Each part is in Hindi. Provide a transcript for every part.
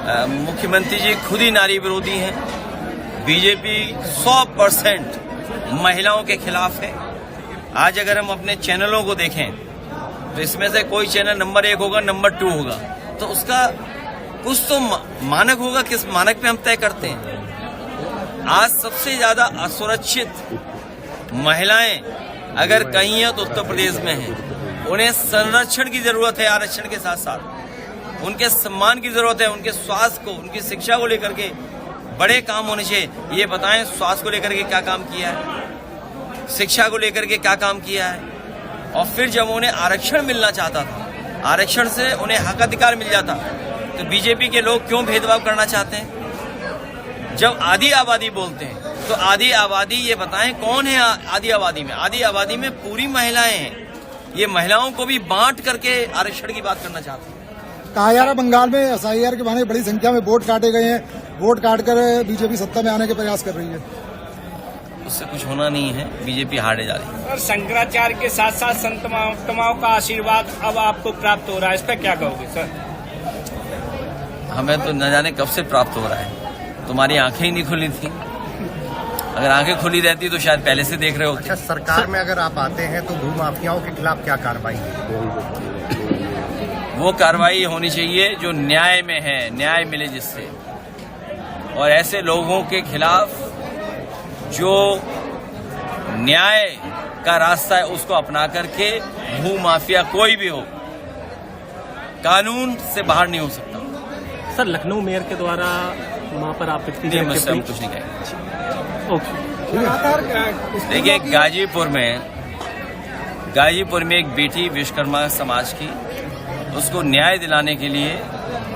मुख्यमंत्री जी खुद ही नारी विरोधी हैं। बीजेपी 100% महिलाओं के खिलाफ है। आज अगर हम अपने चैनलों को देखें तो इसमें से कोई चैनल नंबर 1 होगा, नंबर 2 होगा, तो उसका कुछ तो मानक होगा। किस मानक पे हम तय करते हैं? आज सबसे ज्यादा असुरक्षित महिलाएं अगर कहीं हैं तो उत्तर प्रदेश में हैं। उन्हें संरक्षण की जरूरत है, आरक्षण के साथ साथ उनके सम्मान की जरूरत है। उनके स्वास्थ्य को, उनकी शिक्षा को लेकर के बड़े काम होने चाहिए। ये बताएं, स्वास्थ्य को लेकर के क्या काम किया है, शिक्षा को लेकर के क्या काम किया है। और फिर जब उन्हें आरक्षण मिलना चाहता था, आरक्षण से उन्हें हक अधिकार मिल जाता, तो बीजेपी के लोग क्यों भेदभाव करना चाहते हैं? जब आधी आबादी बोलते हैं तो आधी आबादी ये बताएं कौन है आधी आबादी में? आधी आबादी में पूरी महिलाएं हैं। ये महिलाओं को भी बांट करके आरक्षण की बात करना चाहते हैं। कहा जा रहा बंगाल में एसआईआर के बहाने बड़ी संख्या में वोट काटे गए हैं। वोट काटकर बीजेपी सत्ता में आने के प्रयास कर रही है। उससे कुछ होना नहीं है, बीजेपी हारे जा रही है। और शंकराचार्य के साथ साथ संत महात्माओं का आशीर्वाद अब आपको प्राप्त हो रहा है, इस पर क्या कहोगे सर? हमें तो न जाने कब से प्राप्त हो रहा है। तुम्हारी आंखें ही नहीं खुली थी। अगर आंखें खुली रहती तो शायद पहले से देख रहे होते। अच्छा, सरकार में अगर आप आते हैं तो भूमाफियाओं के खिलाफ क्या कार्रवाई है? वो कार्रवाई होनी चाहिए जो न्याय में है, न्याय मिले जिससे। और ऐसे लोगों के खिलाफ जो न्याय का रास्ता है उसको अपना करके भूमाफिया कोई भी हो, कानून से बाहर नहीं हो सकता। सर, लखनऊ मेयर के द्वारा वहाँ पर आप कुछ नहीं कहेंगे। देखिए, गाजीपुर में एक बेटी विश्वकर्मा समाज की, उसको न्याय दिलाने के लिए,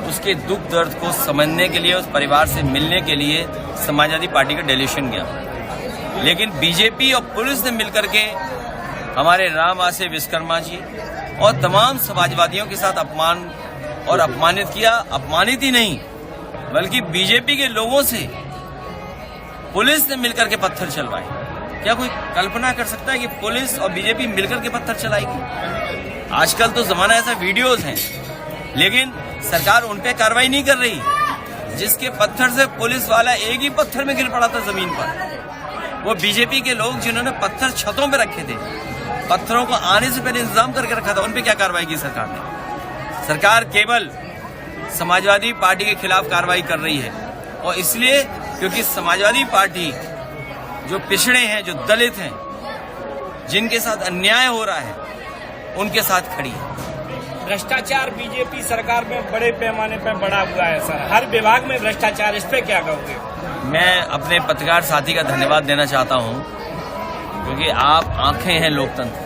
उसके दुख दर्द को समझने के लिए, उस परिवार से मिलने के लिए समाजवादी पार्टी का डेलीगेशन गया। लेकिन बीजेपी और पुलिस ने मिलकर के हमारे राम आसे विश्वकर्मा जी और तमाम समाजवादियों के साथ अपमान और अपमानित किया। अपमानित ही नहीं बल्कि बीजेपी के लोगों से पुलिस ने मिलकर के पत्थर चलवाए। क्या कोई कल्पना कर सकता है कि पुलिस और बीजेपी मिलकर के पत्थर चलाएगी? आजकल तो जमाना ऐसा, वीडियोस हैं, लेकिन सरकार उन पे कार्रवाई नहीं कर रही। जिसके पत्थर से पुलिस वाला एक ही पत्थर में गिर पड़ा था जमीन पर, वो बीजेपी के लोग जिन्होंने पत्थर छतों पे रखे थे, पत्थरों को आने से पहले इंतजाम करके रखा था, उन पे क्या कार्रवाई की सरकार ने? सरकार केवल समाजवादी पार्टी के खिलाफ कार्रवाई कर रही है, और इसलिए क्योंकि समाजवादी पार्टी जो पिछड़े हैं, जो दलित हैं, जिनके साथ अन्याय हो रहा है, उनके साथ खड़ी है। भ्रष्टाचार बीजेपी सरकार में बड़े पैमाने पर बढ़ा हुआ है सर, हर विभाग में भ्रष्टाचार, इस पे क्या कहोगे? मैं अपने पत्रकार साथी का धन्यवाद देना चाहता हूं, क्योंकि आप आंखें हैं लोकतंत्र।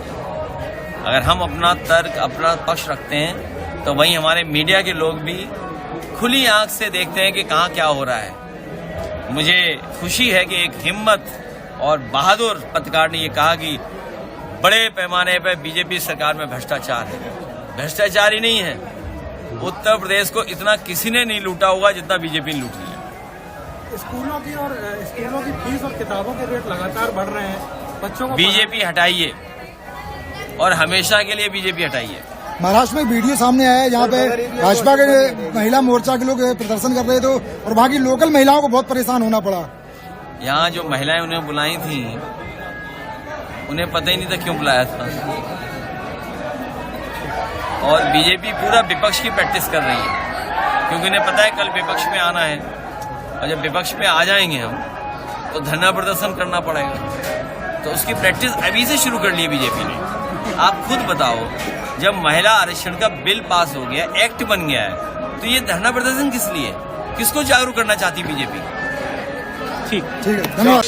अगर हम अपना तर्क, अपना पक्ष रखते हैं तो वहीं हमारे मीडिया के लोग भी खुली आंख से देखते हैं कि कहाँ क्या हो रहा है। मुझे खुशी है कि एक हिम्मत और बहादुर पत्रकार ने ये कहा कि बड़े पैमाने पर बीजेपी सरकार में भ्रष्टाचार है। भ्रष्टाचार ही नहीं है, उत्तर प्रदेश को इतना किसी ने नहीं लूटा होगा जितना बीजेपी ने लूट लिया। स्कूलों की फीस और किताबों के रेट लगातार बढ़ रहे हैं। बच्चों को बीजेपी हटाइए, और हमेशा के लिए बीजेपी हटाइए। महाराष्ट्र में वीडियो सामने आया है जहाँ पे भाजपा के महिला मोर्चा के लोग प्रदर्शन कर रहे थे और वहाँ की लोकल महिलाओं को बहुत परेशान होना पड़ा। यहाँ जो महिलाएं उन्हें बुलाई थी, उन्हें पता ही नहीं था क्यों बुलाया था। और बीजेपी पूरा विपक्ष की प्रैक्टिस कर रही है, क्योंकि उन्हें पता है कल विपक्ष में आना है, और जब विपक्ष में आ जाएंगे हम तो धरना प्रदर्शन करना पड़ेगा। तो उसकी प्रैक्टिस अभी से शुरू कर ली है बीजेपी ने। आप खुद बताओ, जब महिला आरक्षण का बिल पास हो गया, एक्ट बन गया है, तो ये धरना प्रदर्शन किस लिए? किसको जागरूक करना चाहती बीजेपी? ठीक है, धन्यवाद।